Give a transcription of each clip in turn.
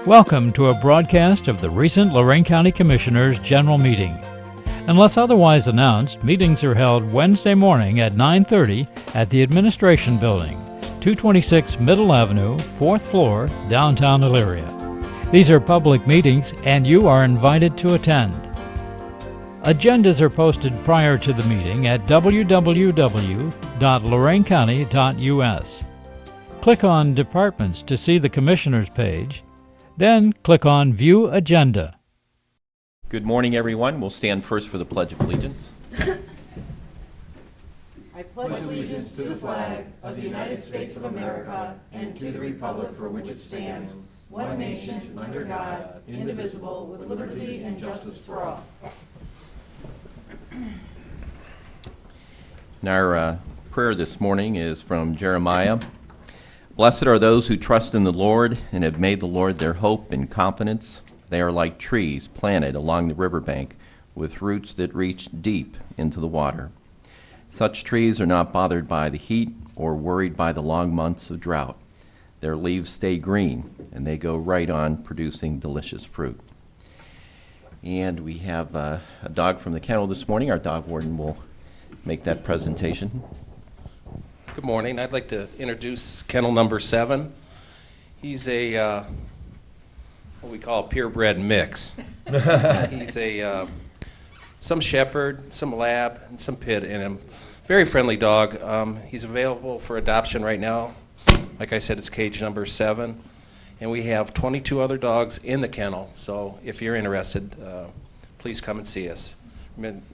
Welcome to a broadcast of the recent Lorain County Commissioners' General Meeting. Unless otherwise announced, meetings are held Wednesday morning at 9:30 at the Administration Building, 226 Middle Avenue, 4th floor, downtown Elyria. These are public meetings and you are invited to attend. Agendas are posted prior to the meeting at www.loraincounty.us. Click on Departments to see the Commissioners page, then click on View Agenda. Good morning, everyone. We'll stand first for the Pledge of Allegiance. I pledge allegiance to the flag of the United States of America and to the republic for which it stands, one nation, under God, indivisible, with liberty and justice for all. And our prayer this morning is from Jeremiah. Blessed are those who trust in the Lord and have made the Lord their hope and confidence. They are like trees planted along the riverbank with roots that reach deep into the water. Such trees are not bothered by the heat or worried by the long months of drought. Their leaves stay green and they go right on producing delicious fruit. And we have a dog from the kennel this morning. Our dog warden will make that presentation. Good morning. I'd like to introduce kennel number 7. He's a what we call a purebred mix. He's a some shepherd, some lab, and some pit in him. Very friendly dog. He's available for adoption right now. Like I said, it's cage number 7, and we have 22 other dogs in the kennel. So if you're interested, please come and see us.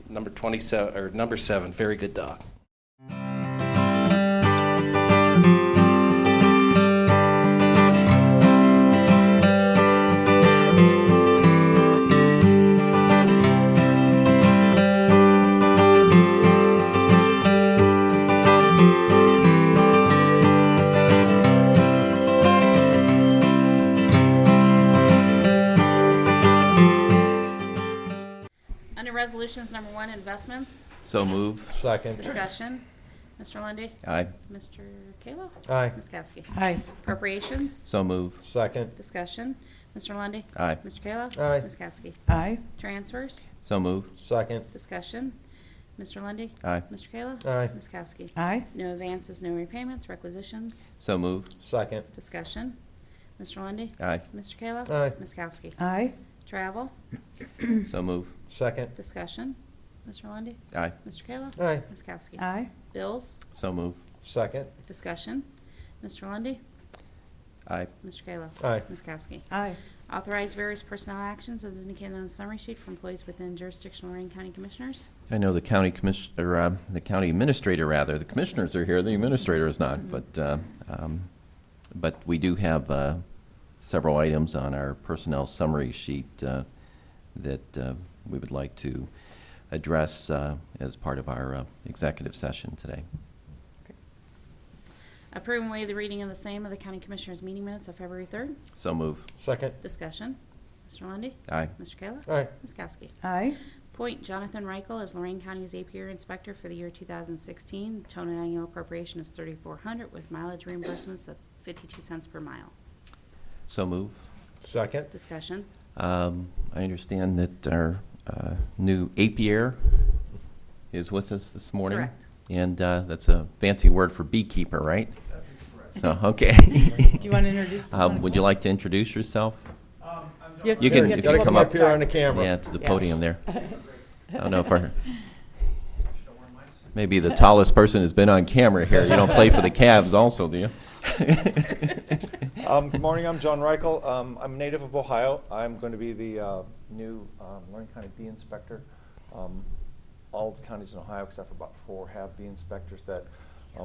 Number 27 or number 7, very good dog. Resolutions number 1, investments. So move. Second. Discussion. Mr. Lundy. Aye. Mr. Kalo. Aye. Ms. Kokoski. Aye. Appropriations. So move. Second. Discussion. Mr. Lundy. Aye. Mr. Kalo. Aye. Ms. Kokoski. Aye. Transfers. So move. Second. Discussion. Mr. Lundy. Aye. Mr. Kalo. Aye. Ms. Kokoski. Aye. No advances, no repayments, requisitions. So move. Second. Discussion. Mr. Lundy. Aye. Mr. Kalo. Aye. Ms. Kokoski. Aye. Travel. So move. Second. Discussion. Mr. Lundy. Aye. Mr. Kalo. Aye. Ms. Kokoski. Aye. Bills. So move. Second. Discussion. Mr. Lundy. Aye. Mr. Kalo. Aye. Ms. Kokoski. Aye. Authorize various personnel actions as indicated on the summary sheet for employees within jurisdiction of Lorain County Commissioners. I know the county the county administrator rather. The commissioners are here. The administrator is not. But we do have several items on our personnel summary sheet that we would like to address as part of our executive session today. Approve and waive the reading of the same of the County Commissioners meeting minutes of February 3rd. So move. Second. Discussion. Mr. Lundy. Aye. Mr. Kayla. Aye. Ms. Kokoski. Aye. Appoint Jonathan Reichel as Lorain County's Apiary Inspector for the year 2016. Total annual appropriation is $3,400 with mileage reimbursements of 52 cents per mile. So move. Second. Discussion. I understand that our new apiary is with us this morning. Correct. And that's a fancy word for beekeeper, right? So, okay. Do you want to introduce? Would you like to introduce yourself? You You can, if you Gotta come come up up here on the camera. Yeah, to the podium there. I don't know if maybe the tallest person has been on camera here. You don't play for the Cavs also, do you? Good morning, I'm John Reichel. I'm a native of Ohio. I'm going to be the new Lorain County Bee Inspector. All the counties in Ohio, except for about 4, have bee inspectors that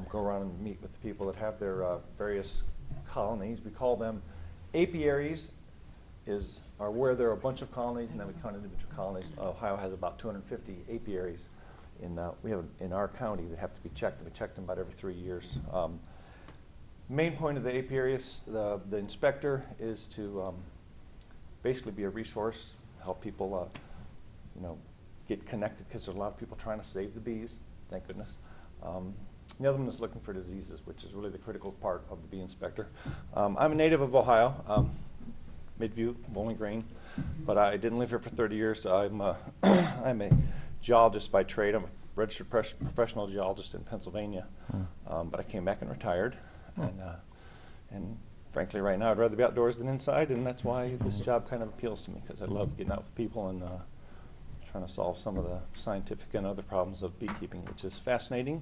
go around and meet with the people that have their various colonies. We call them apiaries, are where there are a bunch of colonies, and then we count individual colonies. Ohio has about 250 apiaries we have in our county that have to be checked, and we check them about every 3 years. Main point of the apiary is the inspector is to basically be a resource, help people get connected, because there's a lot of people trying to save the bees, thank goodness. The other one is looking for diseases, which is really the critical part of the bee inspector. I'm a native of Ohio. Midview, Bowling Green, but I didn't live here for 30 years. I'm I'm a geologist by trade. I'm a registered professional geologist in Pennsylvania, but I came back and retired, and frankly, right now I'd rather be outdoors than inside, and that's why this job kind of appeals to me, because I love getting out with people and trying to solve some of the scientific and other problems of beekeeping, which is fascinating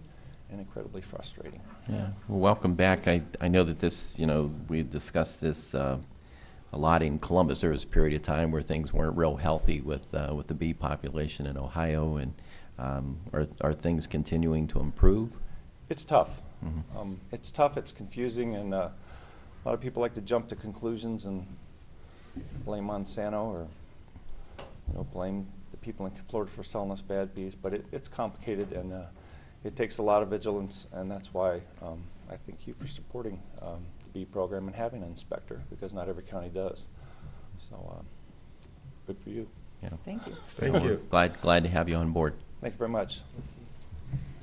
and incredibly frustrating. Yeah. Well, welcome back. I know that this, we discussed this a lot in Columbus. There was a period of time where things weren't real healthy with the bee population in Ohio, and are things continuing to improve? It's tough. Mm-hmm. It's tough. It's confusing, and a lot of people like to jump to conclusions and blame Monsanto or blame the people in Florida for selling us bad bees. But it's complicated, and it takes a lot of vigilance, and that's why I thank you for supporting the bee program and having an inspector, because not every county does. So good for you. Yeah. Thank you. Thank you. Glad to have you on board. Thank you very much.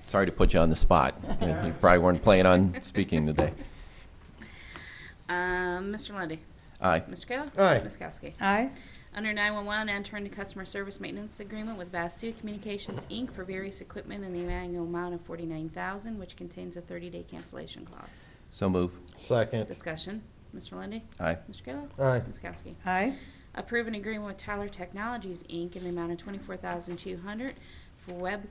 Sorry to put you on the spot. You probably weren't planning on speaking today. Mr. Lundy, Aye. Mr. Kayla? Aye. Ms. Kowski? Aye. Under 911, enter into customer service maintenance agreement with Vastu Communications, Inc. for various equipment in the annual amount of $49,000, which contains a 30-day cancellation clause. So move. Second. Discussion. Mr. Lundy, Aye. Mr. Kayla? Aye. Ms. Kowski? Aye. Approve an agreement with Tyler Technologies, Inc. in the amount of $24,200 for web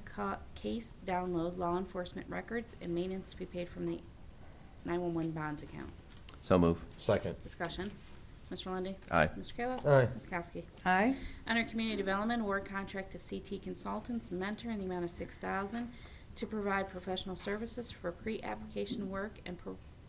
case download, law enforcement records, and maintenance to be paid from the 911 bonds account. So move. Second. Discussion. Mr. Lundy, Aye. Mr. Kayla? Aye. Ms. Kowski? Aye. Under Community Development, award contract to CT Consultants, Mentor, in the amount of $6,000 to provide professional services for pre-application work and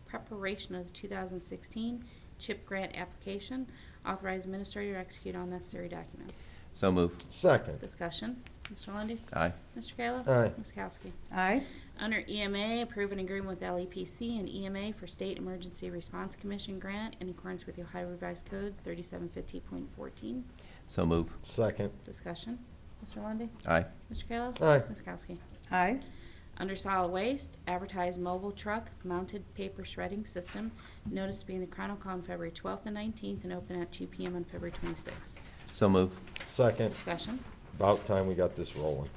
preparation of the 2016 CHIP grant application. Authorize administrator to execute all necessary documents. So move. Second. Discussion. Mr. Lundy, Aye. Mr. Kayla? Aye. Ms. Kowski? Aye. Under EMA, approve an agreement with LEPC and EMA for State Emergency Response Commission grant in accordance with the Ohio Revised Code 3750.14. So move. Second. Discussion. Mr. Lundy, Aye. Mr. Kayla? Aye. Ms. Kowski? Aye. Under solid waste, advertise mobile truck mounted paper shredding system. Notice to be in the Chronicle on February 12th and 19th and open at 2 p.m. on February 26th. So move. Second. Discussion. About time we got this rolling.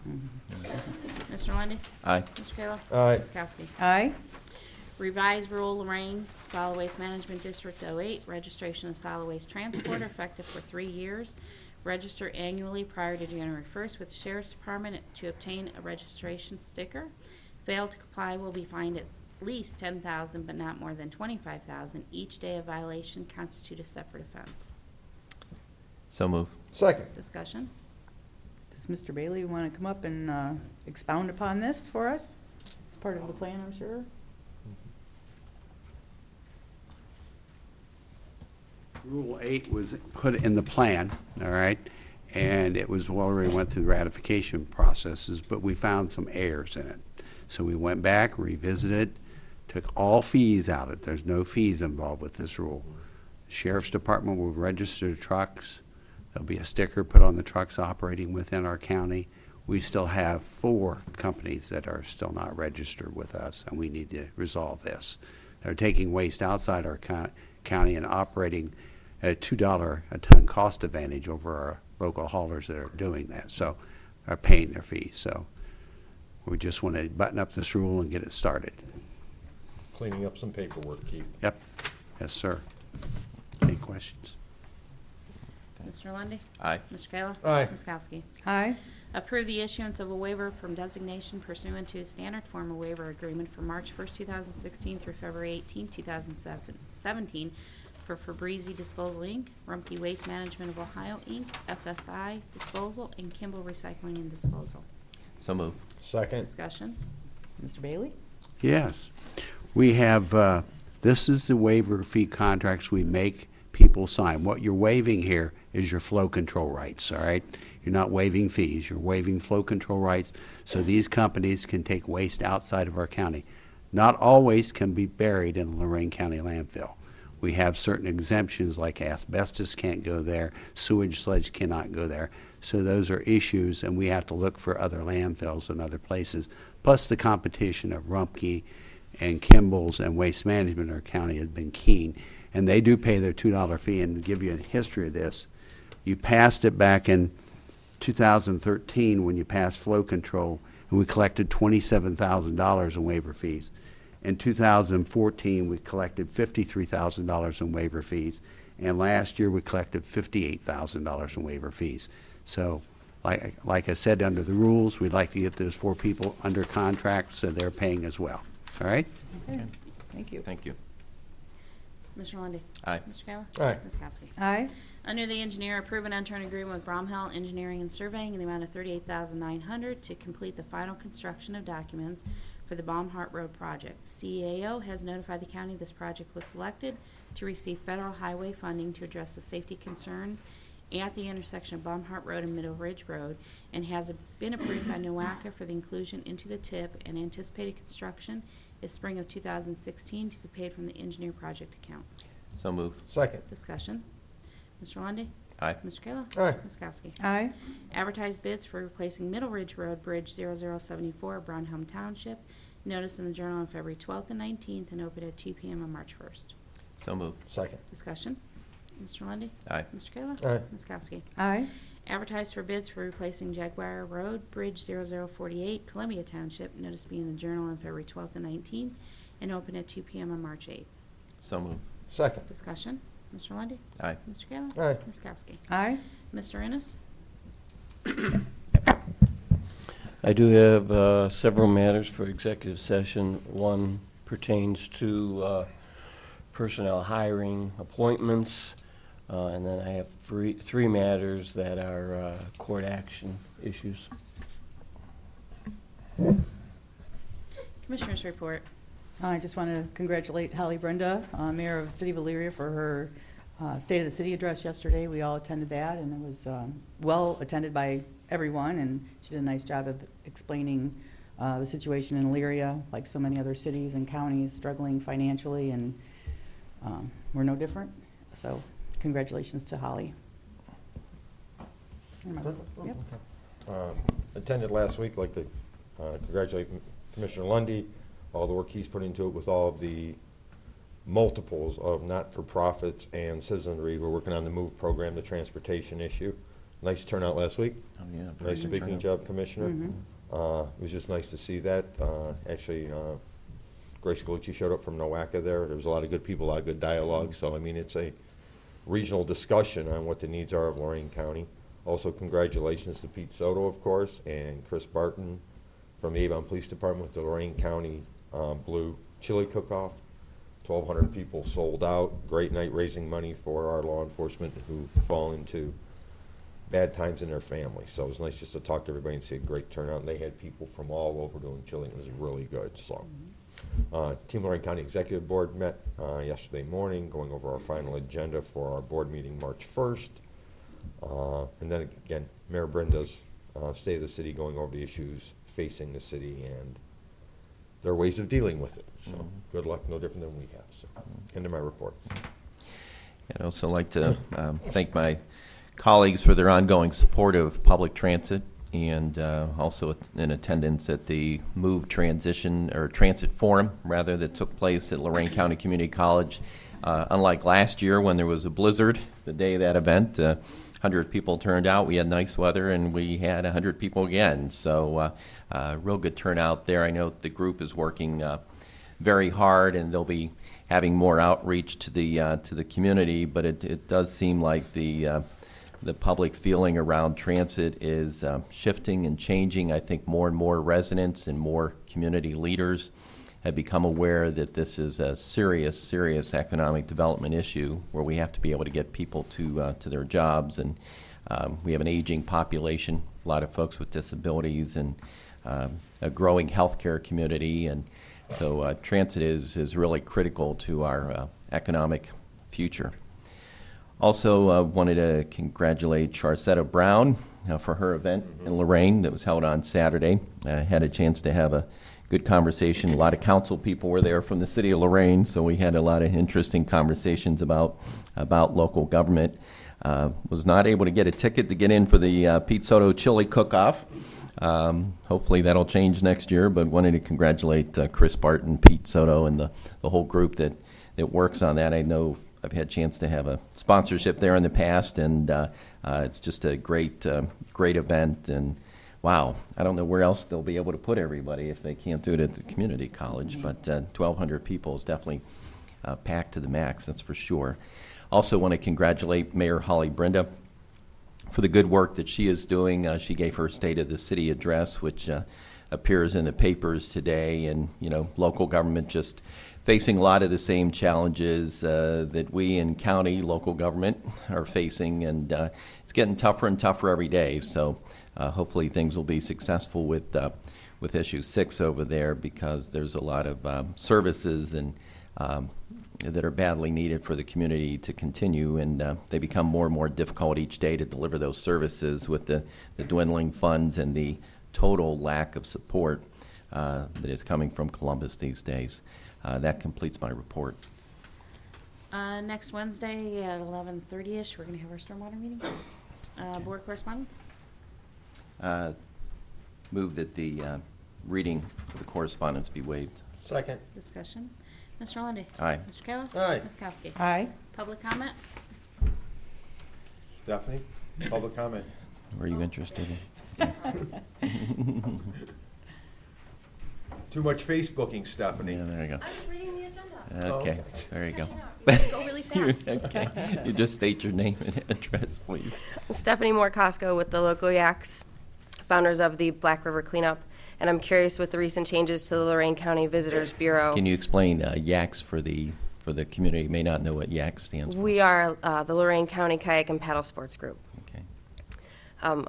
Mr. Lundy, Aye. Mr. Kayla? Aye. Ms. Kowski? Aye. Revised Rule Lorain Solid Waste Management District 08, registration of solid waste transporter effective for 3 years. Register annually prior to January 1st with the Sheriff's Department to obtain a registration sticker. Fail to comply will be fined at least $10,000 but not more than $25,000. Each day of violation constitute a separate offense. So move. Second. Discussion. Does Mr. Bailey want to come up and expound upon this for us? It's part of the plan, I'm sure. Rule 8 was put in the plan, all right, and it was already went through the ratification processes, but we found some errors in it. So we went back, revisited, took all fees out of it. There's no fees involved with this rule. Sheriff's Department will register trucks. There'll be a sticker put on the trucks operating within our county. We still have 4 companies that are still not registered with us, and we need to resolve this. They're taking waste outside our county and operating at a $2 a ton cost advantage over our local haulers that are doing that, so are paying their fees. So we just want to button up this rule and get it started. Cleaning up some paperwork, Keith. Yep. Yes, sir. Any questions? Mr. Lundy, Aye. Mr. Kayla? Aye. Ms. Kowski? Aye. Approve the issuance of a waiver from designation pursuant to a standard form of waiver agreement from March 1st, 2016 through February 18, 2017 for Fabrizi Disposal, Inc., Rumpke Waste Management of Ohio, Inc., FSI Disposal, and Kimball Recycling and Disposal. So move. Second. Discussion. Mr. Bailey? Yes. We have, this is the waiver fee contracts we make people sign. What you're waiving here is your flow control rights, all right? You're not waiving fees. You're waiving flow control rights so these companies can take waste outside of our county. Not all waste can be buried in a Lorain County landfill. We have certain exemptions like asbestos can't go there, sewage sludge cannot go there. So those are issues, and we have to look for other landfills and other places. Plus the competition of Rumpke and Kimball's and Waste Management in our county has been keen, and they do pay their $2 fee. And to give you a history of this, you passed it back in 2013 when you passed flow control, and we collected $27,000 in waiver fees. In 2014, we collected $53,000 in waiver fees, and last year we collected $58,000 in waiver fees. So, like I said, under the rules, we'd like to get those 4 people under contract so they're paying as well. All right? Okay. Thank you. Thank you. Mr. Lundy. Aye. Mr. Kayla? Aye. Ms. Kowski? Aye. Under the engineer, approve and enter an agreement with Bromhall Engineering and Surveying in the amount of $38,900 to complete the final construction of documents for the Baumhart Road project. CAO has notified the county this project was selected to receive federal highway funding to address the safety concerns at the intersection of Baumhart Road and Middle Ridge Road, and has been approved by NOACA for the inclusion into the TIP, and anticipated construction is spring of 2016 to be paid from the engineer project account. So moved. Second. Discussion. Mr. Lundy. Aye. Mr. Kayla? Aye. Ms. Kowski? Aye. Advertise bids for replacing Middle Ridge Road Bridge 0074, Brownhelm Township. Notice in the Journal on February 12th and 19th, and open at 2 p.m. on March 1st. So moved. Second. Discussion. Mr. Lundy. Aye. Mr. Kayla? Aye. Ms. Kowski? Aye. Advertise for bids for replacing Jaguar Road Bridge 0048, Columbia Township. Notice be in the Journal on February 12th and 19th, and open at 2 p.m. on March 8th. So moved. Second. Discussion. Mr. Lundy. Aye. Mr. Kayla? Aye. Ms. Kowski? Aye. Mr. Innes. I do have several matters for executive session. One pertains to personnel hiring appointments, and then I have three matters that are court action issues. Commissioners report. I just want to congratulate Holly Brenda, Mayor of the City of Elyria, for her State of the City address yesterday. We all attended that, and it was well attended by everyone, and she did a nice job of explaining the situation in Elyria, like so many other cities and counties struggling financially, and we're no different. So congratulations to Holly. Yep. Attended last week, like to congratulate Commissioner Lundy, all the work he's put into it with all of the multiples of not-for-profits and citizenry. We're working on the MOVE program, the transportation issue. Nice turnout last week. Oh, yeah. Very Nice good speaking turnout. job, Commissioner. Mhm. It was just nice to see that. Actually, Grace Galucci showed up from NOACA there. There was a lot of good people, a lot of good dialogue. So, I mean, it's a regional discussion on what the needs are of Lorain County. Also, congratulations to Pete Soto, of course, and Chris Barton from the Avon Police Department with the Lorain County Blue Chili Cook-Off. 1,200 people sold out. Great night raising money for our law enforcement who fall into bad times in their family. So it was nice just to talk to everybody and see a great turnout. And they had people from all over doing chili. It was really good. So, Team Lorain County Executive Board met yesterday morning, going over our final agenda for our board meeting March 1st. And then again, Mayor Brenda's State of the City, going over the issues facing the city and their ways of dealing with it. So good luck, no different than we have. So, end of my report. I'd also like to thank my colleagues for their ongoing support of public transit, and also in attendance at the MOVE Transit Forum, rather, that took place at Lorain County Community College. Unlike last year when there was a blizzard the day of that event, 100 people turned out. We had nice weather, and we had 100 people again. So real good turnout there. I know the group is working very hard, and they'll be having more outreach to the community. But it does seem like the public feeling around transit is shifting and changing. I think more and more residents and more community leaders have become aware that this is a serious, serious economic development issue where we have to be able to get people to their jobs. And we have an aging population, a lot of folks with disabilities, and a growing healthcare community. And so transit is really critical to our economic future. Also wanted to congratulate Charcetta Brown for her event in Lorain that was held on Saturday. Had a chance to have a good conversation. A lot of council people were there from the city of Lorain, so we had a lot of interesting conversations about local government. Was not able to get a ticket to get in for the Pete Soto Chili Cook-Off. Hopefully that'll change next year, but wanted to congratulate Chris Barton, Pete Soto, and the whole group that works on that. I know I've had a chance to have a sponsorship there in the past, and it's just a great event. And wow, I don't know where else they'll be able to put everybody if they can't do it at the community college. But 1,200 people is definitely packed to the max, that's for sure. Also want to congratulate Mayor Holly Brenda for the good work that she is doing. She gave her State of the City address, which appears in the papers today, and local government just facing a lot of the same challenges that we in county local government are facing, and it's getting tougher and tougher every day. So hopefully things will be successful with issue 6 over there, because there's a lot of services and that are badly needed for the community to continue, and they become more and more difficult each day to deliver those services with the dwindling funds and the total lack of support that is coming from Columbus these days. That completes my report. Next Wednesday at 11:30ish, we're going to have our stormwater meeting. Board correspondence? Move that the reading of the correspondence be waived. Second. Discussion. Mr. Lundy. Aye. Mr. Kalo. Aye. Ms. Kowski. Aye. Public comment? Stephanie, public comment. Were you interested in? Too much Facebooking, Stephanie. Yeah, there you go. I was reading the agenda. Okay, okay. there you go. Go really fast. Okay. You just state your name and address, please. I'm Stephanie Morkowski with the local Yaks, founders of the Black River Cleanup, and I'm curious with the recent changes to the Lorain County Visitors Bureau. Can you explain YACS for the community who may not know what YACS stands for? We are the Lorain County Kayak and Paddle Sports Group. Okay.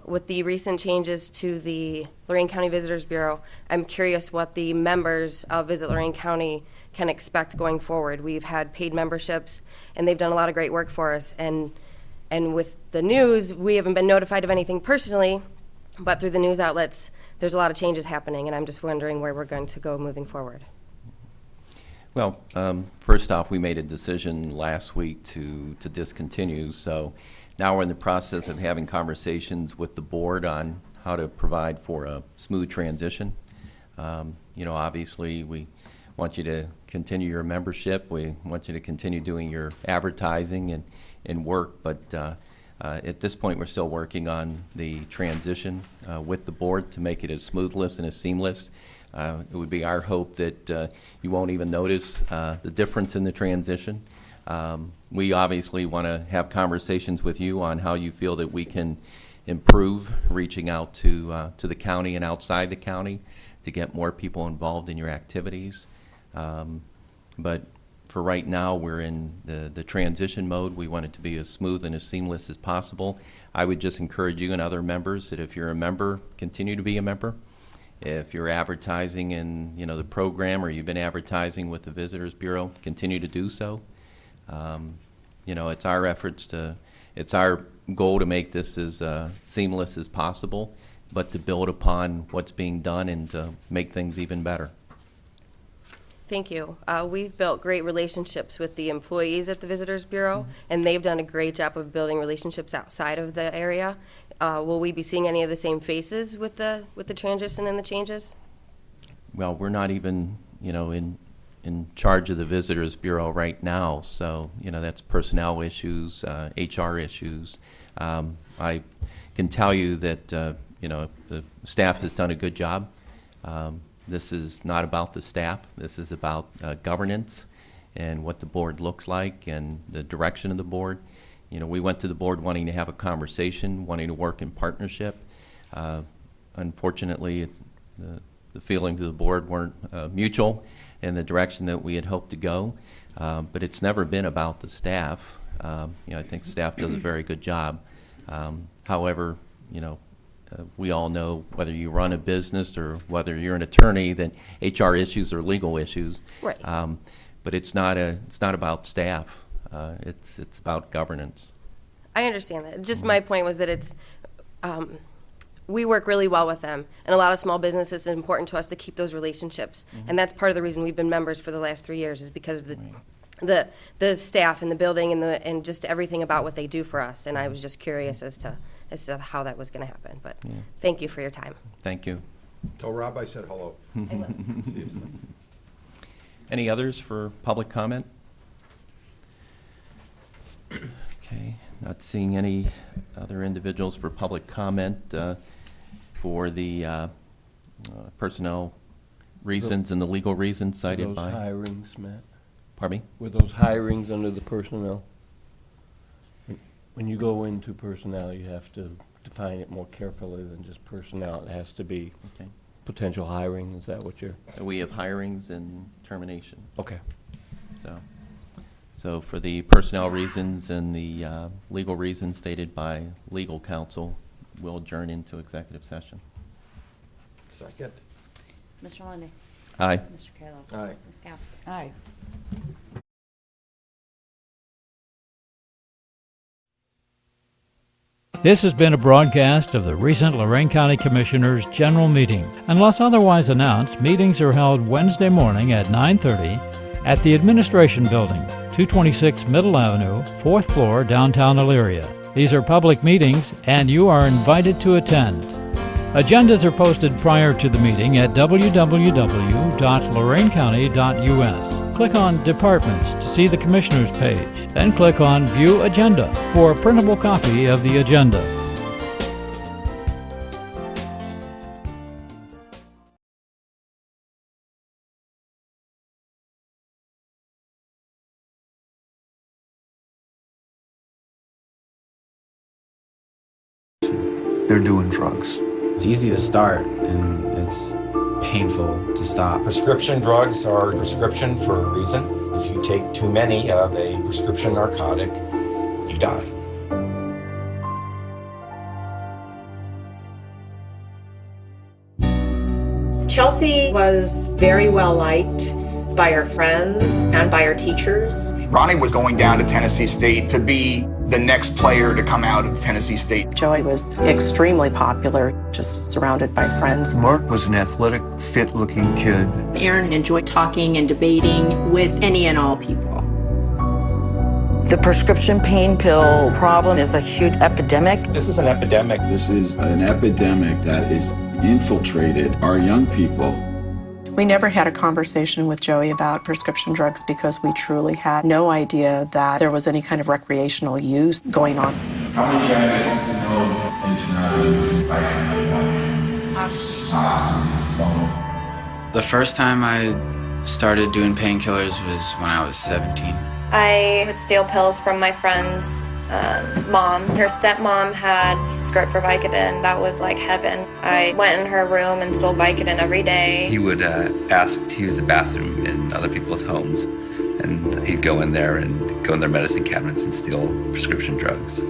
With the recent changes to the Lorain County Visitors Bureau, I'm curious what the members of Visit Lorain County can expect going forward. We've had paid memberships, and they've done a lot of great work for us. And with the news, we haven't been notified of anything personally, but through the news outlets, there's a lot of changes happening, and I'm just wondering where we're going to go moving forward. Well, first off, we made a decision last week to discontinue, so now we're in the process of having conversations with the board on how to provide for a smooth transition. Obviously, we want you to continue your membership. We want you to continue doing your advertising and work, but at this point, we're still working on the transition with the board to make it as smoothless and as seamless. It would be our hope that you won't even notice the difference in the transition. We obviously want to have conversations with you on how you feel that we can improve, reaching out to the county and outside the county to get more people involved in your activities. But for right now, we're in the transition mode. We want it to be as smooth and as seamless as possible. I would just encourage you and other members that if you're a member, continue to be a member. If you're advertising in the program, or you've been advertising with the Visitors Bureau, continue to do so. It's our efforts it's our goal to make this as seamless as possible, but to build upon what's being done and to make things even better. Thank you. We've built great relationships with the employees at the Visitors Bureau, and they've done a great job of building relationships outside of the area. Will we be seeing any of the same faces with the transition and the changes? Well, we're not even, in charge of the Visitors Bureau right now, so, that's personnel issues, HR issues. I can tell you that, the staff has done a good job. This is not about the staff. This is about governance and what the board looks like and the direction of the board. We went to the board wanting to have a conversation, wanting to work in partnership. Unfortunately, the feelings of the board weren't mutual in the direction that we had hoped to go. But it's never been about the staff. I think staff does a very good job. However, we all know whether you run a business or whether you're an attorney, that HR issues are legal issues. Right. But it's not about staff. It's about governance. I understand that. Just my point was that it's, we work really well with them, and a lot of small businesses, it's important to us to keep those relationships, and that's part of the reason we've been members for the last 3 years is because of the staff and the building and just everything about what they do for us. And I was just curious as to how that was going to happen. But thank you for your time. Thank you. Tell Rob I said hello. I will. See you soon. Any others for public comment? Okay, not seeing any other individuals for public comment for the personnel reasons and the legal reasons cited Those by. hirings, Matt? Pardon me? Were those hirings under the personnel? When you go into personnel, you have to define it more carefully than just personnel. It has to be Okay. potential hiring. Is that what you're? We have hirings and termination. Okay. So for the personnel reasons and the legal reasons stated by legal counsel, we'll adjourn into executive session. Second. Mr. Lundy, Aye. Mr. Kalo. Aye. Ms. Kowski. Aye. This has been a broadcast of the recent Lorain County Commissioners' General Meeting. Unless otherwise announced, meetings are held Wednesday morning at 9:30 at the Administration Building, 226 Middle Avenue, 4th floor, downtown Elyria. These are public meetings, and you are invited to attend. Agendas are posted prior to the meeting at www.loraincounty.us. Click on Departments to see the Commissioners page, then click on View Agenda for a printable copy of the agenda. They're doing drugs. It's easy to start and it's painful to stop. Prescription drugs are a prescription for a reason. If you take too many of a prescription narcotic, you die. Chelsea was very well liked by her friends and by her teachers. Ronnie was going down to Tennessee State to be the next player to come out of Tennessee State. Joey was extremely popular, just surrounded by friends. Mark was an athletic, fit-looking kid. Aaron enjoyed talking and debating with any and all people. The prescription pain pill problem is a huge epidemic. This is an epidemic. This is an epidemic that is infiltrated our young people. We never had a conversation with Joey about prescription drugs because we truly had no idea that there was any kind of recreational use going on. How many guys know it's not used by The first time I started doing painkillers was when I was 17. I would steal pills from my friend's mom. Her stepmom had script for Vicodin. That was like heaven. I went in her room and stole Vicodin every day. He would ask to use the bathroom in other people's homes, and he'd go in there and go in their medicine cabinets and steal prescription drugs.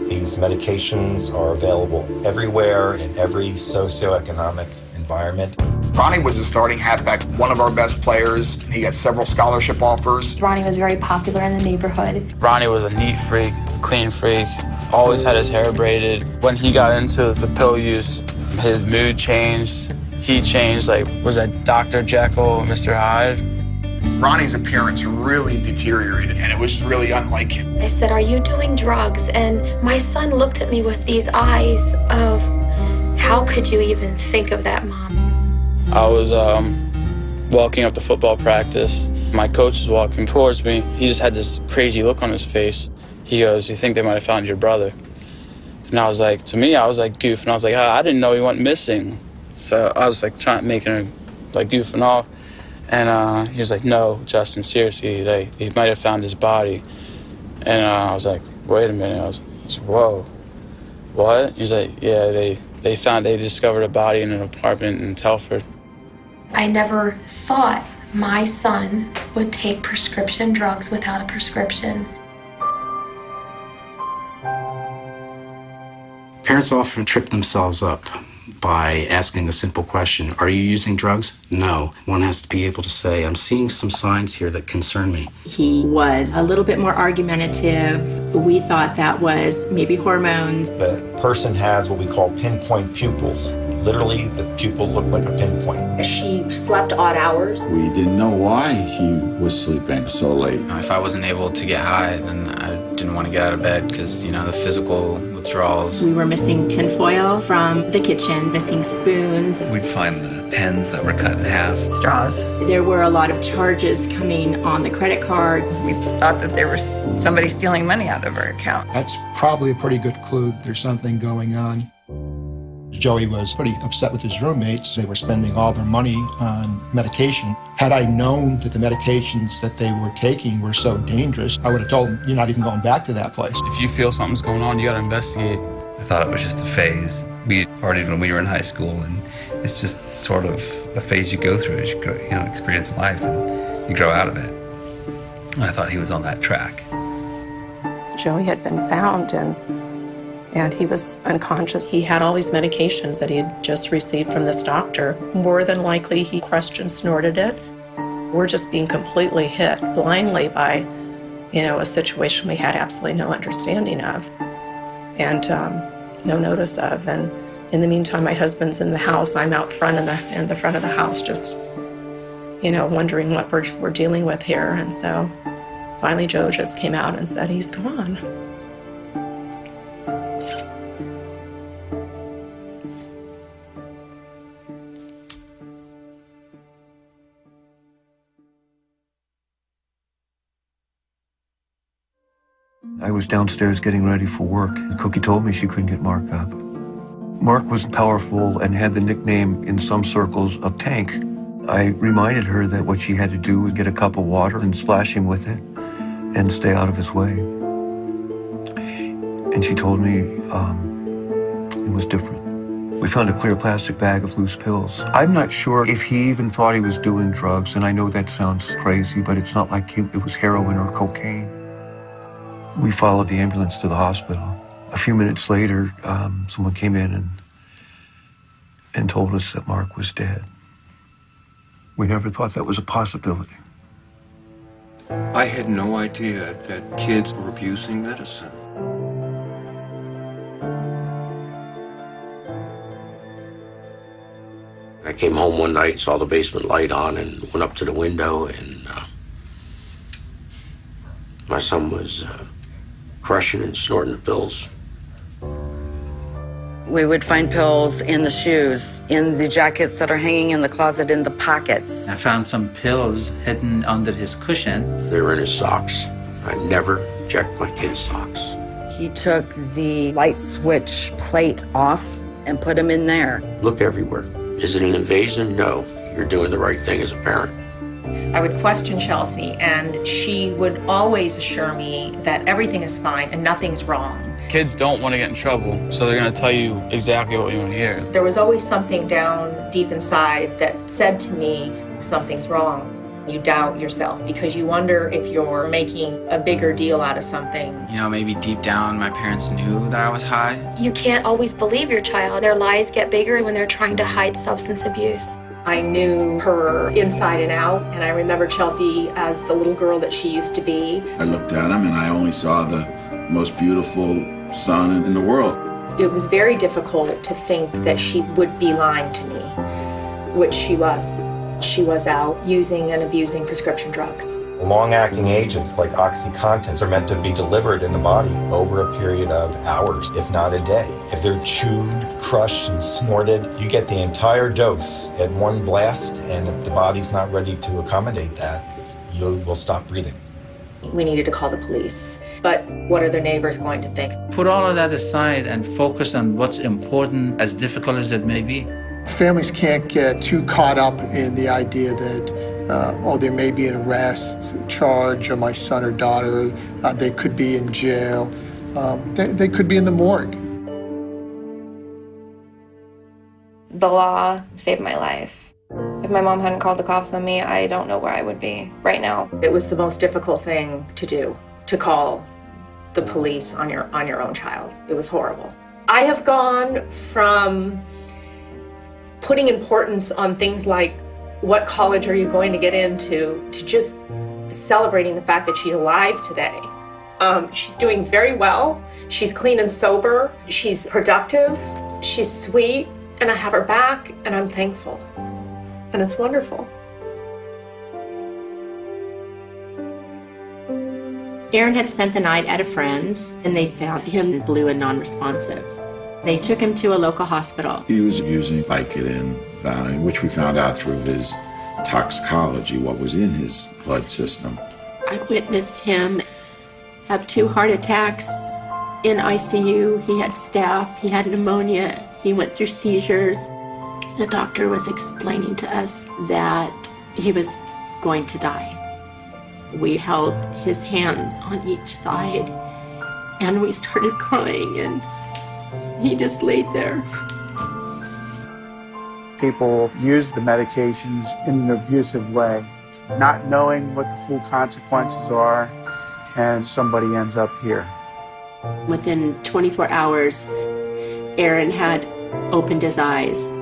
These medications are available everywhere in every socioeconomic environment. Ronnie was the starting halfback, one of our best players. He got several scholarship offers. Ronnie was very popular in the neighborhood. Ronnie was a neat freak, clean freak, always had his hair braided. When he got into the pill use, his mood changed. He changed, like, was that Dr. Jekyll, Mr. Hyde? Ronnie's appearance really deteriorated, and it was really unlike him. I said, "Are you doing drugs?" And my son looked at me with these eyes of, "How could you even think of that, Mom?" I was walking up to football practice. My coach was walking towards me. He just had this crazy look on his face. He goes, "You think they might have found your brother?" And I was like, to me, I was like goofing. I was like, I didn't know he went missing. So I was like making her like goofing off. And he was like, "No, Justin, seriously, they might have found his body." And I was like, "Wait a minute." I was like, "Whoa, what?" He's like, "Yeah, they discovered a body in an apartment in Telford." I never thought my son would take prescription drugs without a prescription. Parents often trip themselves up by asking a simple question: "Are you using drugs?" No. One has to be able to say, "I'm seeing some signs here that concern me." He was a little bit more argumentative. We thought that was maybe hormones. The person has what we call pinpoint pupils. Literally, the pupils look like a pinpoint. She slept odd hours. We didn't know why he was sleeping so late. If I wasn't able to get high, then I'd Didn't want to get out of bed because, the physical withdrawals. We were missing tinfoil from the kitchen, missing spoons. We'd find the pens that were cut in half. Straws. There were a lot of charges coming on the credit cards. We thought that there was somebody stealing money out of our account. That's probably a pretty good clue there's something going on. Joey was pretty upset with his roommates. They were spending all their money on medication. Had I known that the medications that they were taking were so dangerous, I would have told them, you're not even going back to that place. If you feel something's going on, you got to investigate. I thought it was just a phase. We partied when we were in high school, and it's just sort of a phase you go through as you grow, experience life, and you grow out of it. And I thought he was on that track. Joey had been found and he was unconscious. He had all these medications that he had just received from this doctor. More than likely, he crushed and snorted it. We're just being completely hit blindly by, a situation we had absolutely no understanding of and no notice of. And in the meantime, my husband's in the house. I'm out front in the front of the house just, wondering what we're dealing with here. And so finally, Joe just came out and said, he's gone. I was downstairs getting ready for work. Cookie told me she couldn't get Mark up. Mark was powerful and had the nickname in some circles of Tank. I reminded her that what she had to do was get a cup of water and splash him with it and stay out of his way. And she told me it was different. We found a clear plastic bag of loose pills. I'm not sure if he even thought he was doing drugs, and I know that sounds crazy, but it's not like it was heroin or cocaine. We followed the ambulance to the hospital. A few minutes later, someone came in and told us that Mark was dead. We never thought that was a possibility. I had no idea that kids were abusing medicine. I came home one night, saw the basement light on, and went up to the window, and my son was crushing and snorting the pills. We would find pills in the shoes, in the jackets that are hanging in the closet, in the pockets. I found some pills hidden under his cushion. They were in his socks. I never checked my kid's socks. He took the light switch plate off and put them in there. Look everywhere. Is it an invasion? No. You're doing the right thing as a parent. I would question Chelsea, and she would always assure me that everything is fine and nothing's wrong. Kids don't want to get in trouble, so they're going to tell you exactly what you want to hear. There was always something down deep inside that said to me, something's wrong. You doubt yourself because you wonder if you're making a bigger deal out of something. Maybe deep down my parents knew that I was high. You can't always believe your child. Their lies get bigger when they're trying to hide substance abuse. I knew her inside and out, and I remember Chelsea as the little girl that she used to be. I looked at him and I only saw the most beautiful son in the world. It was very difficult to think that she would be lying to me, which she was. She was out using and abusing prescription drugs. Long-acting agents like OxyContin are meant to be delivered in the body over a period of hours, if not a day. If they're chewed, crushed, and snorted, you get the entire dose at one blast, and if the body's not ready to accommodate that, you will stop breathing. We needed to call the police. But what are the neighbors going to think? Put all of that aside and focus on what's important, as difficult as it may be. Families can't get too caught up in the idea that there may be an arrest, charge of my son or daughter. They could be in jail. They could be in the morgue. The law saved my life. If my mom hadn't called the cops on me, I don't know where I would be right now. It was the most difficult thing to do, to call the police on your own child. It was horrible. I have gone from putting importance on things like what college are you going to get into, to just celebrating the fact that she's alive today. She's doing very well. She's clean and sober. She's productive. She's sweet. And I have her back, and I'm thankful. And it's wonderful. Aaron had spent the night at a friend's, and they found him blue and non-responsive. They took him to a local hospital. He was using Vicodin, which we found out through his toxicology, what was in his blood system. I witnessed him have 2 heart attacks in ICU. He had staph, he had pneumonia, he went through seizures. The doctor was explaining to us that he was going to die. We held his hands on each side, and we started crying, and he just laid there. People use the medications in an abusive way, not knowing what the full consequences are, and somebody ends up here. Within 24 hours, Aaron had opened his eyes.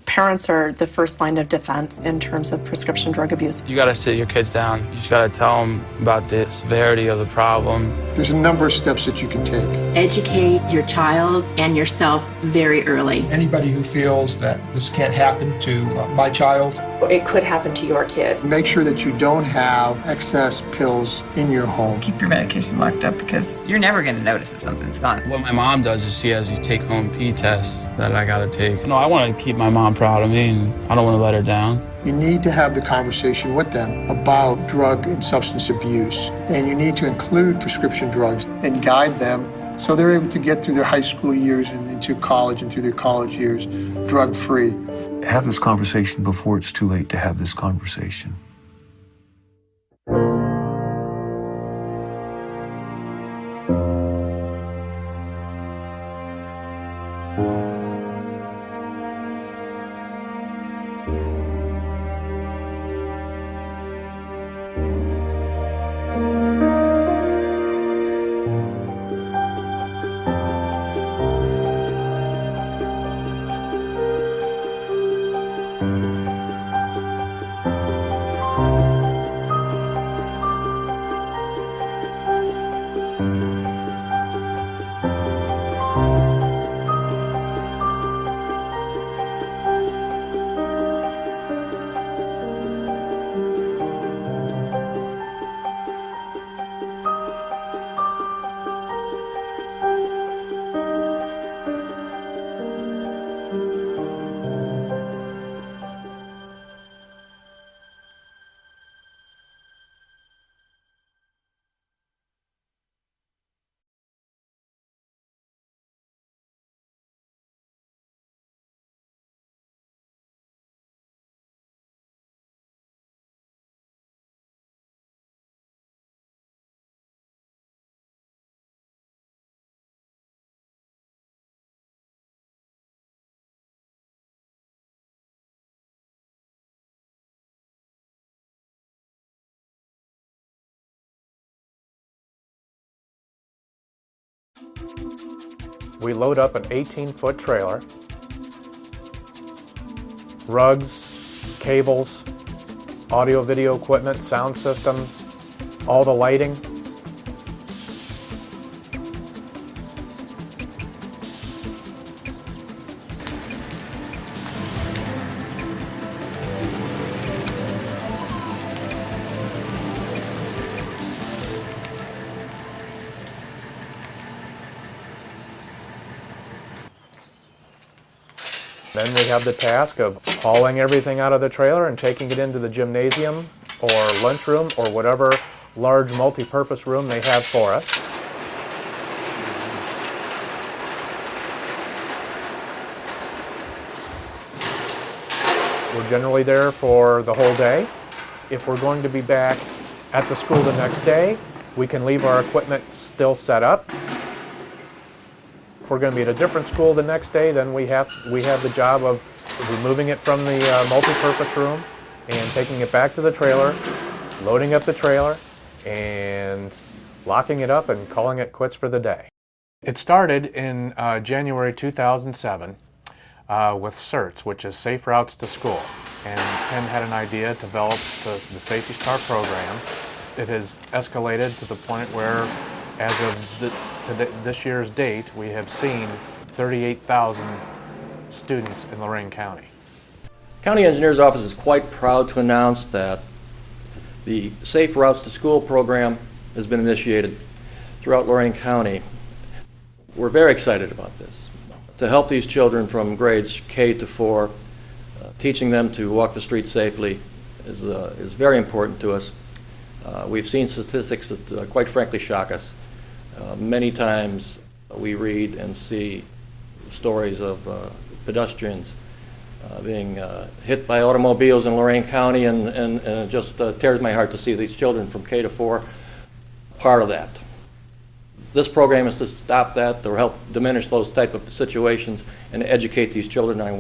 Parents are the first line of defense in terms of prescription drug abuse. You gotta sit your kids down. You just gotta tell them about the severity of the problem. There's a number of steps that you can take. Educate your child and yourself very early. Anybody who feels that this can't happen to my child, It could happen to your kid. Make sure that you don't have excess pills in your home. Keep your medication locked up because you're never going to notice if something's gone. What my mom does is she has these take-home pee tests that I gotta take. No, I want to keep my mom proud of me, and I don't want to let her down. You need to have the conversation with them about drug and substance abuse, and you need to include prescription drugs and guide them so they're able to get through their high school years and into college and through their college years drug-free. Have this conversation before it's too late to have this conversation. We load up an 18-foot trailer, rugs, cables, audio-video equipment, sound systems, all the lighting. Then we have the task of hauling everything out of the trailer and taking it into the gymnasium or lunchroom or whatever large multi-purpose room they have for us. We're generally there for the whole day. If we're going to be back at the school the next day, we can leave our equipment still set up. If we're going to be at a different school the next day, then we have the job of removing it from the multi-purpose room and taking it back to the trailer, loading up the trailer, and locking it up and calling it quits for the day. It started in January 2007 with CERTS, which is Safe Routes to School. And Ken had an idea to develop the Safety Star program It has escalated to the point where, as of this year's date, we have seen 38,000 students in Lorain County. County Engineer's Office is quite proud to announce that the Safe Routes to School program has been initiated throughout Lorain County. We're very excited about this. To help these children from grades K to 4, teaching them to walk the streets safely is very important to us. We've seen statistics that quite frankly shock us. Many times we read and see stories of pedestrians being hit by automobiles in Lorain County, and it just tears my heart to see these children from K to 4 part of that. This program is to stop that, to help diminish those type of situations and educate these children on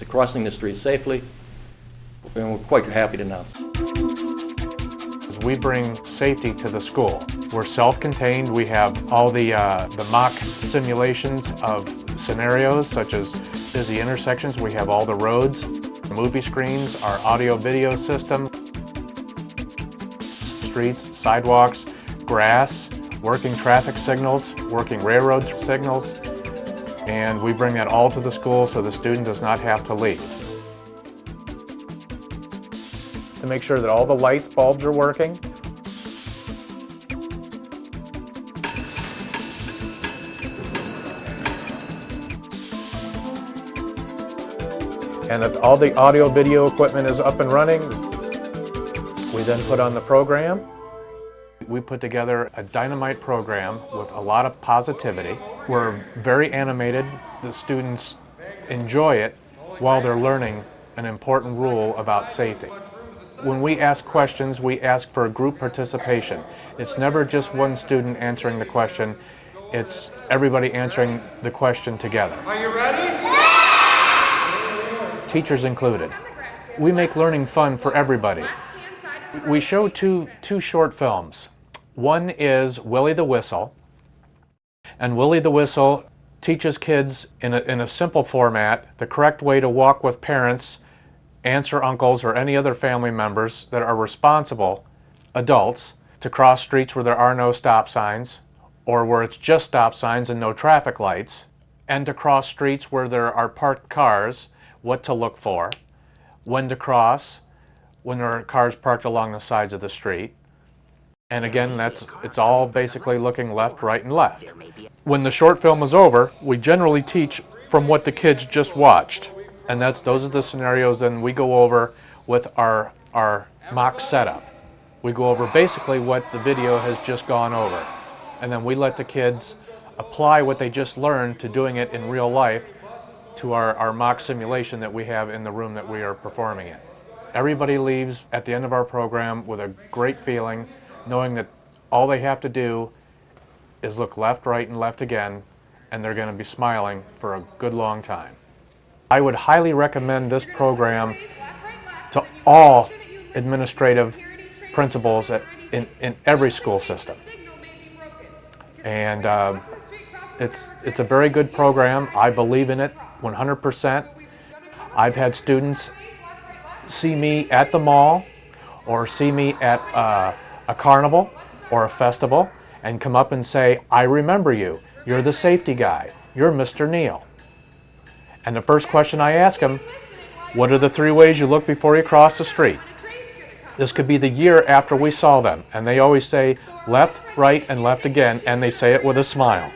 crossing the street safely. And we're quite happy to announce. We bring safety to the school. We're self-contained. We have all the mock simulations of scenarios such as busy intersections. We have all the roads, movie screens, our audio-video system, streets, sidewalks, grass, working traffic signals, working railroad signals, and we bring that all to the school so the student does not have to leave. To make sure that all the lights, bulbs are working. And that all the audio video equipment is up and running. We then put on the program. We put together a dynamite program with a lot of positivity. We're very animated. The students enjoy it while they're learning an important rule about safety. When we ask questions, we ask for group participation. It's never just one student answering the question, it's everybody answering the question together. Are you ready? Teachers included. We make learning fun for everybody. We show two short films. One is Willie the Whistle, and Willie the Whistle teaches kids in a simple format the correct way to walk with parents, aunts or uncles, or any other family members that are responsible adults to cross streets where there are no stop signs or where it's just stop signs and no traffic lights, and to cross streets where there are parked cars, what to look for, when to cross, when there are cars parked along the sides of the street. And again, it's all basically looking left, right, and left. When the short film is over, we generally teach from what the kids just watched. And those are the scenarios then we go over with our mock setup. We go over basically what the video has just gone over. And then we let the kids apply what they just learned to doing it in real life to our mock simulation that we have in the room that we are performing in. Everybody leaves at the end of our program with a great feeling, knowing that all they have to do is look left, right, and left again, and they're going to be smiling for a good long time. I would highly recommend this program to all administrative principals in every school system. And it's a very good program. I believe in it 100%. I've had students see me at the mall or see me at a carnival or a festival and come up and say, "I remember you. You're the safety guy. You're Mr. Neal." And the first question I ask them, what are the 3 ways you look before you cross the street? This could be the year after we saw them, and they always say left, right, and left again, and they say it with a smile.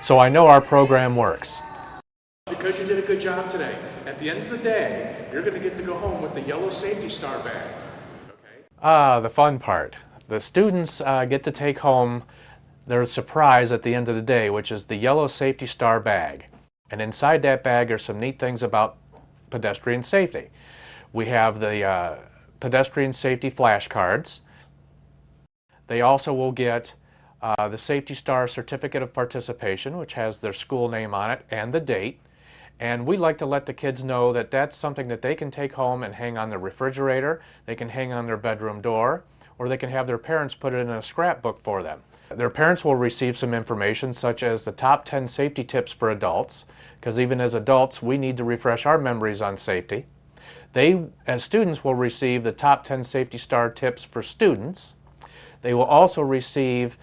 So I know our program works. Because you did a good job today, at the end of the day, you're going to get to go home with the yellow safety star bag. Okay? The fun part. The students get to take home their surprise at the end of the day, which is the yellow safety star bag. And inside that bag are some neat things about pedestrian safety. We have the pedestrian safety flashcards. They also will get the Safety Star Certificate of Participation, which has their school name on it and the date. And we like to let the kids know that that's something that they can take home and hang on their refrigerator, they can hang on their bedroom door, or they can have their parents put it in a scrapbook for them. Their parents will receive some information such as the top 10 safety tips for adults, because even as adults we need to refresh our memories on safety. They, as students, will receive the top 10 Safety Star tips for students. They will also receive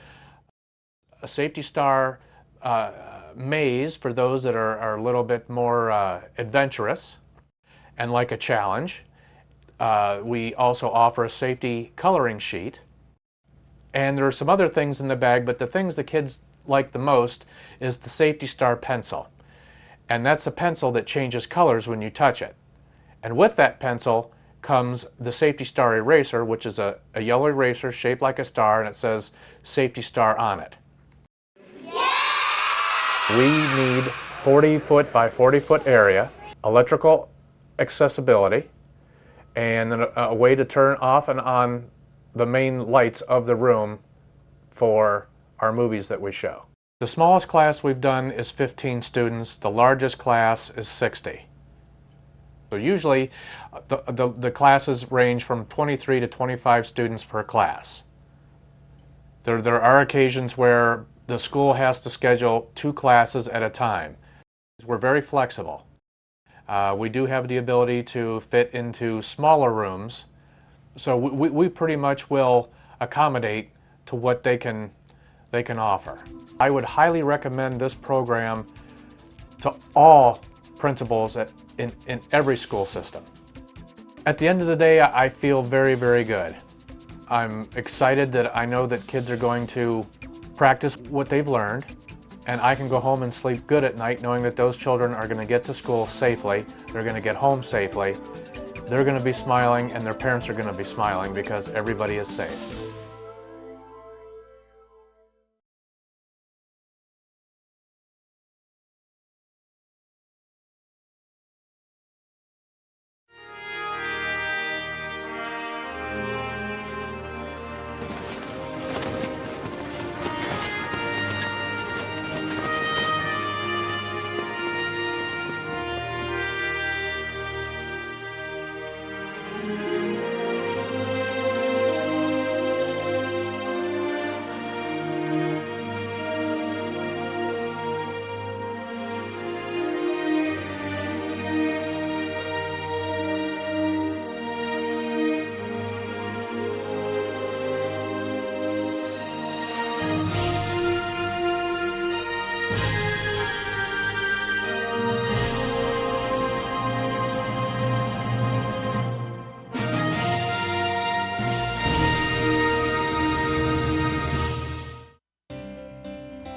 a Safety Star maze for those that are a little bit more adventurous and like a challenge. We also offer a safety coloring sheet. And there are some other things in the bag, but the things the kids like the most is the Safety Star pencil. And that's a pencil that changes colors when you touch it. And with that pencil comes the Safety Star eraser, which is a yellow eraser shaped like a star, and it says Safety Star on it. We need 40-foot by 40-foot area, electrical accessibility, and a way to turn off and on the main lights of the room for our movies that we show. The smallest class we've done is 15 students. The largest class is 60. So usually the classes range from 23 to 25 students per class. There are occasions where the school has to schedule 2 classes at a time. We're very flexible. We do have the ability to fit into smaller rooms, so we pretty much will accommodate to what they can offer. I would highly recommend this program to all principals in every school system. At the end of the day, I feel very, very good. I'm excited that I know that kids are going to practice what they've learned, and I can go home and sleep good at night knowing that those children are going to get to school safely, they're going to get home safely, they're going to be smiling, and their parents are going to be smiling because everybody is safe.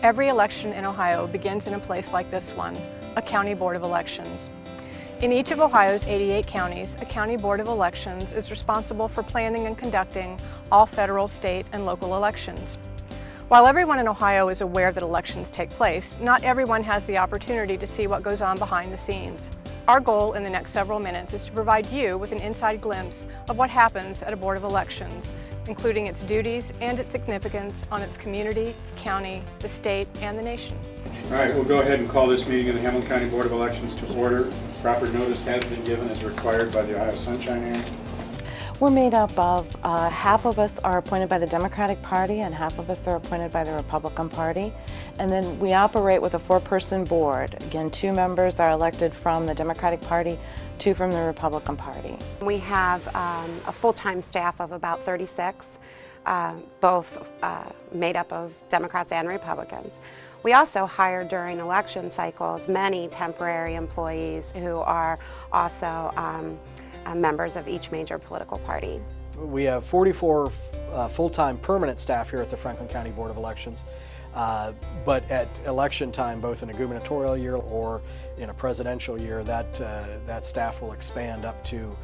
Every election in Ohio begins in a place like this one, a county board of elections. In each of Ohio's 88 counties, a county board of elections is responsible for planning and conducting all federal, state, and local elections. While everyone in Ohio is aware that elections take place, not everyone has the opportunity to see what goes on behind the scenes. Our goal in the next several minutes is to provide you with an inside glimpse of what happens at a board of elections, including its duties and its significance on its community, county, the state, and the nation. All right, we'll go ahead and call this meeting of the Hamilton County Board of Elections to order. Proper notice has been given as required by the Ohio Sunshine Act. We're made up of half of us are appointed by the Democratic Party and half of us are appointed by the Republican Party. And then we operate with a 4-person board. Again, 2 members are elected from the Democratic Party, 2 from the Republican Party. We have a full-time staff of about 36, both made up of Democrats and Republicans. We also hire during election cycles many temporary employees who are also members of each major political party. We have 44 full-time permanent staff here at the Franklin County Board of Elections, but at election time, both in a gubernatorial year or in a presidential year, that staff will expand up to,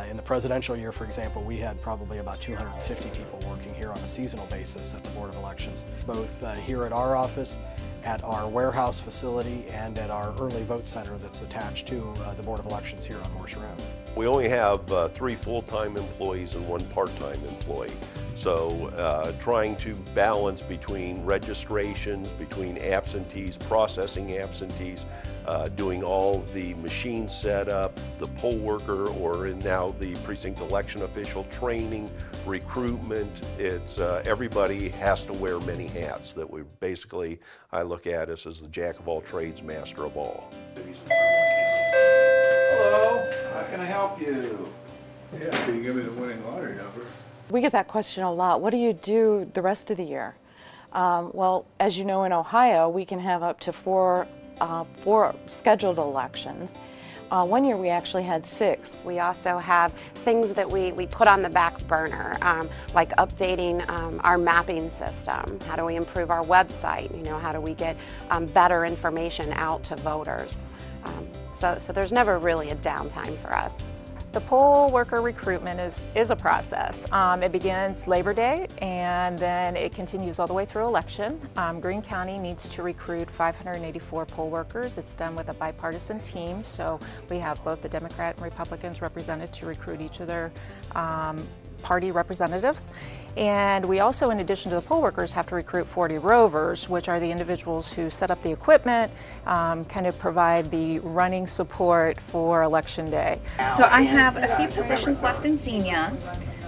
in the presidential year, for example, we had probably about 250 people working here on a seasonal basis at the Board of Elections, both here at our office, at our warehouse facility, and at our early vote center that's attached to the Board of Elections here on Morse Road. We only have 3 full-time employees and 1 part-time employee. So trying to balance between registrations, between absentees, processing absentees, doing all the machine setup, the poll worker, or now the precinct election official training, recruitment. It's everybody has to wear many hats. That we basically, I look at us as the jack of all trades, master of all. Hello, how can I help you? Yeah, can you give me the winning lottery number? We get that question a lot. What do you do the rest of the year? Well, as you know, in Ohio, we can have up to four scheduled elections. One year we actually had 6. We also have things that we put on the back burner, like updating our mapping system. How do we improve our website? You know, how do we get better information out to voters? So there's never really a downtime for us. The poll worker recruitment is a process. It begins Labor Day and then it continues all the way through election. Greene County needs to recruit 584 poll workers. It's done with a bipartisan team, so we have both the Democrat and Republicans represented to recruit each of their party representatives. And we also, in addition to the poll workers, have to recruit 40 rovers, which are the individuals who set up the equipment, kind of provide the running support for Election Day. So I have a few positions left in Xenia.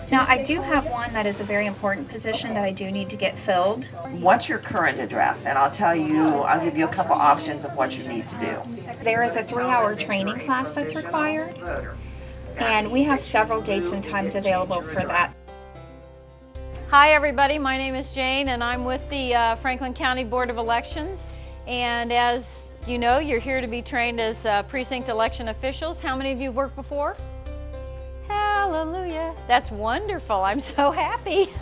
Now I do have one that is a very important position that I do need to get filled. What's your current address? And I'll give you a couple options of what you need to do. There is a 3-hour training class that's required, and we have several dates and times available for that. Hi everybody, my name is Jane and I'm with the Franklin County Board of Elections, and as you know, you're here to be trained as precinct election officials. How many of you have worked before? Hallelujah. That's wonderful. I'm so happy.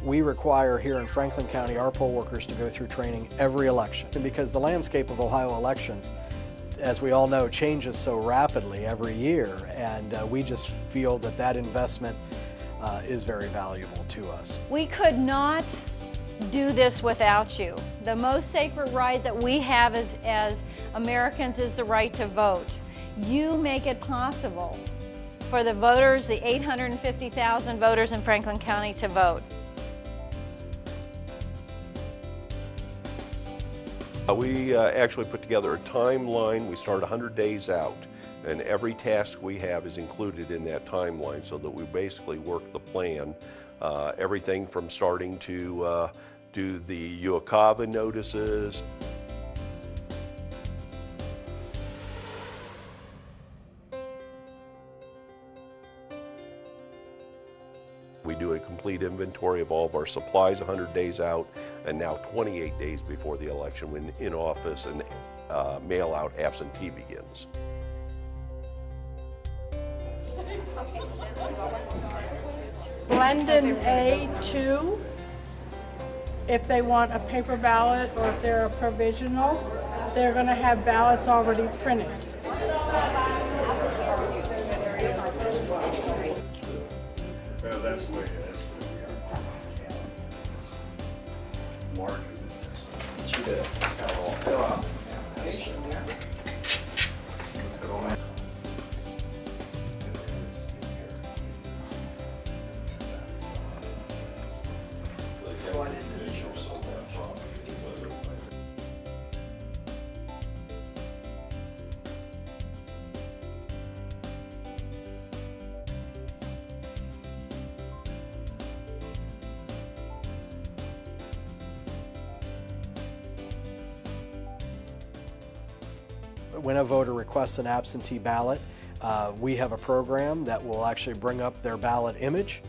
We require here in Franklin County our poll workers to go through training every election. And because the landscape of Ohio elections, as we all know, changes so rapidly every year, and we just feel that that investment is very valuable to us. We could not do this without you. The most sacred right that we have as Americans is the right to vote. You make it possible for the voters, the 850,000 voters in Franklin County, to vote. We actually put together a timeline. We start 100 days out, and every task we have is included in that timeline, so that we basically work the plan. Everything from starting to do the UOCAVA notices. We do a complete inventory of all of our supplies 100 days out, and now 28 days before the election when in office and mail-out absentee begins. Blended A2, if they want a paper ballot or if they're a provisional, they're going to have ballots already printed. That's the way it is. Mark. When a voter requests an absentee ballot, we have a program that will actually bring up their ballot image.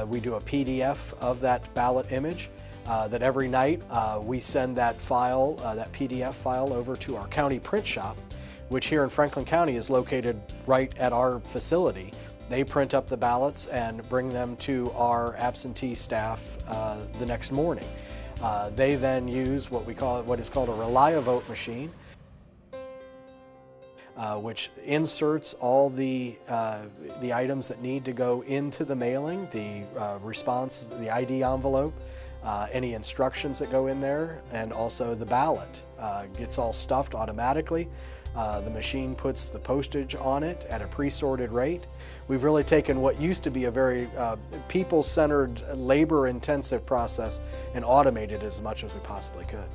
We do a PDF of that ballot image that every night we send that file, that PDF file, over to our county print shop, which here in Franklin County is located right at our facility. They print up the ballots and bring them to our absentee staff the next morning. They then use what is called a Reliavote machine, which inserts all the items that need to go into the mailing, the response, the ID envelope, any instructions that go in there, and also the ballot. Gets all stuffed automatically. The machine puts the postage on it at a pre-sorted rate. We've really taken what used to be a very people-centered, labor-intensive process and automated as much as we possibly could.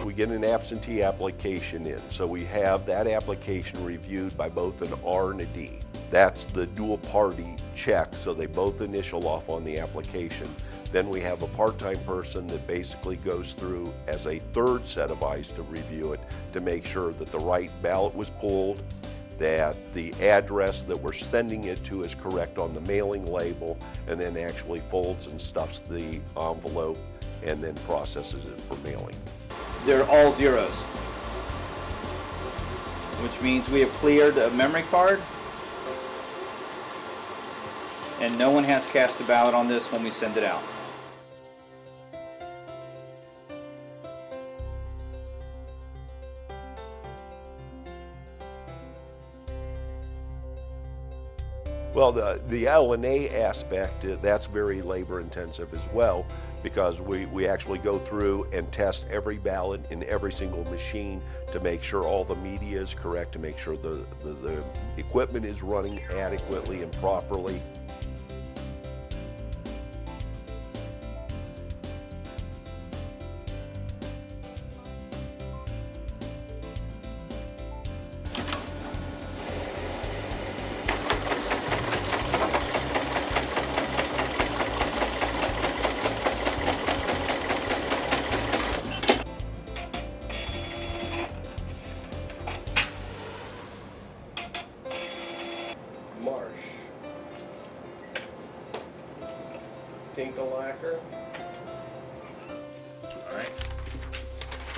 We get an absentee application in, so we have that application reviewed by both an R and a D. That's the dual party check, so they both initial off on the application. Then we have a part-time person that basically goes through as a third set of eyes to review it to make sure that the right ballot was pulled, that the address that we're sending it to is correct on the mailing label, and then actually folds and stuffs the envelope and then processes it for mailing. They're all zeros, which means we have cleared a memory card and no one has cast a ballot on this when we send it out. Well, the L&A aspect, that's very labor intensive as well, because we actually go through and test every ballot in every single machine to make sure all the media is correct, to make sure the equipment is running adequately and properly.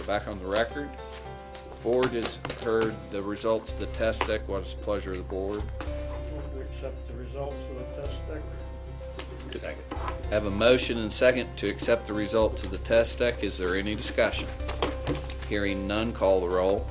Back on the record. The board has heard the results of the test deck. What is the pleasure of the board? To accept the results of the test deck. Second. Have a motion and second to accept the results of the test deck. Is there any discussion? Hearing none, call the roll.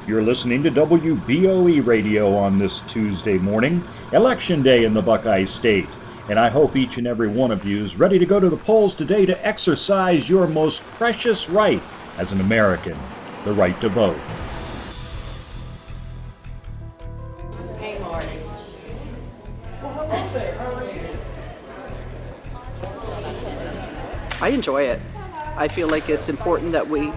You're listening to WBOE Radio on this Tuesday morning, Election Day in the Buckeye State. And I hope each and every one of you is ready to go to the polls today to exercise your most precious right as an American, the right to vote. Hey, morning. Well, hello there. How are you? I enjoy it. I feel like it's important that we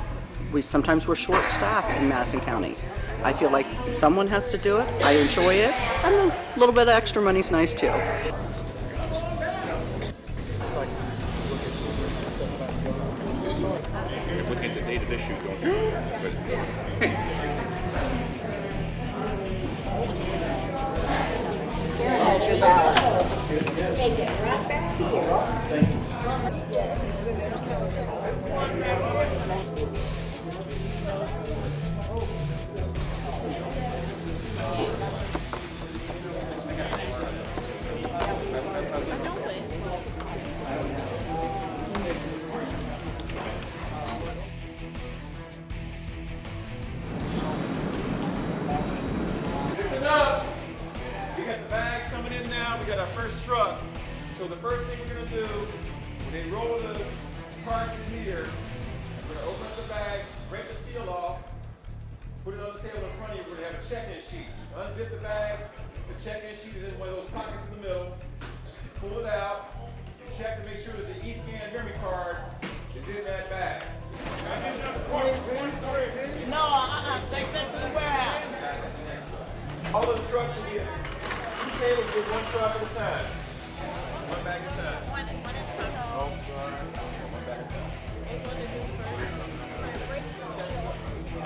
sometimes we're short-staffed in Madison County. I feel like someone has to do it. I enjoy it, and a little bit of extra money's nice too. Looking at the date of issue, don't you? Here's your ballot. Take it right back here. Listen up! We got the bags coming in now. We got our first truck. So the first thing we're going to do, when they roll the carts in here, we're going to open up the bag, break the seal off, put it on the table in front of you. We're going to have a check-in sheet. Unzip the bag. The check-in sheet is in one of those pockets in the middle. Pull it out. Check to make sure that the e-scan memory card is in that bag. No, take that to the warehouse. All of the trucks will get two tables with one truck at a time. One bag at a time. Oh, sorry. One bag at a time.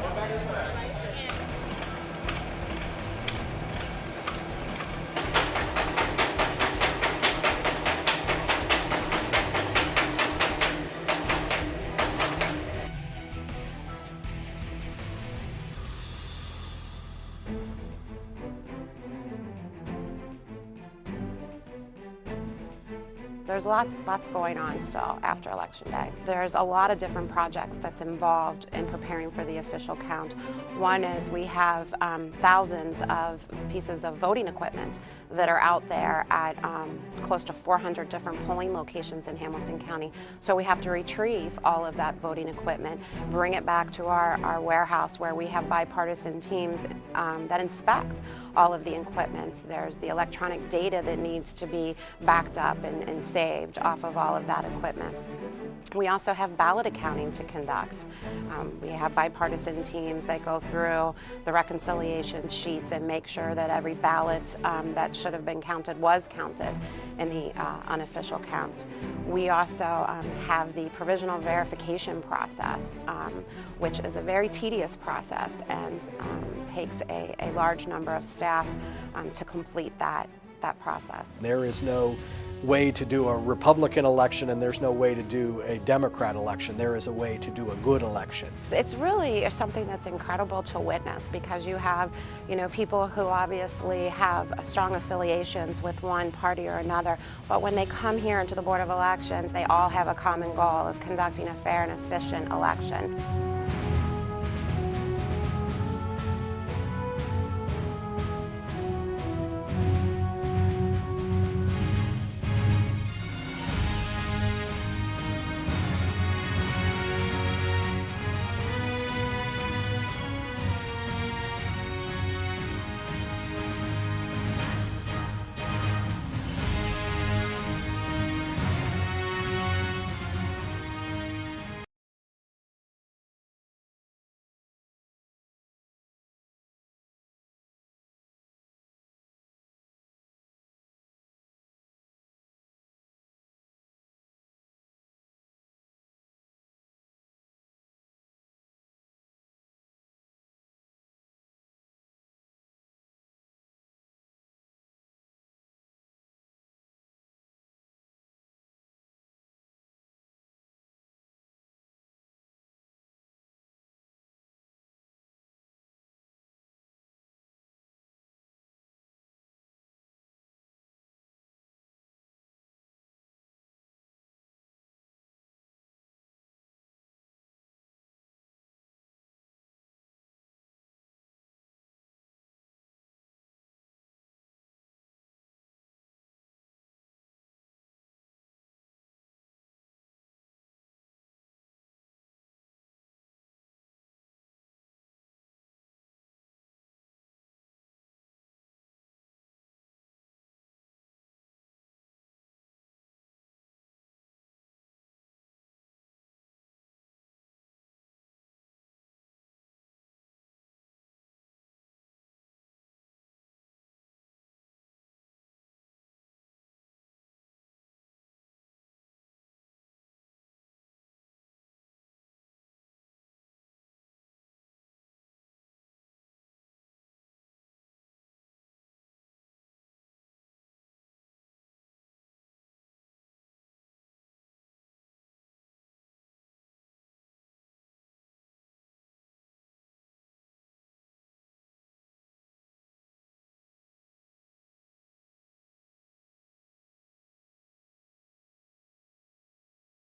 One bag at a time. there's lots going on still after Election Day. There's a lot of different projects that's involved in preparing for the official count. One is we have thousands of pieces of voting equipment that are out there at close to 400 different polling locations in Hamilton County. So we have to retrieve all of that voting equipment, bring it back to our warehouse where we have bipartisan teams that inspect all of the equipment. There's the electronic data that needs to be backed up and saved off of all of that equipment. We also have ballot accounting to conduct. We have bipartisan teams that go through the reconciliation sheets and make sure that every ballot that should have been counted was counted in the unofficial count. We also have the provisional verification process, which is a very tedious process and takes a large number of staff to complete that process. There is no way to do a Republican election and there's no way to do a Democrat election. There is a way to do a good election. It's really something that's incredible to witness because you have, people who obviously have strong affiliations with one party or another, but when they come here into the Board of Elections, they all have a common goal of conducting a fair and efficient election.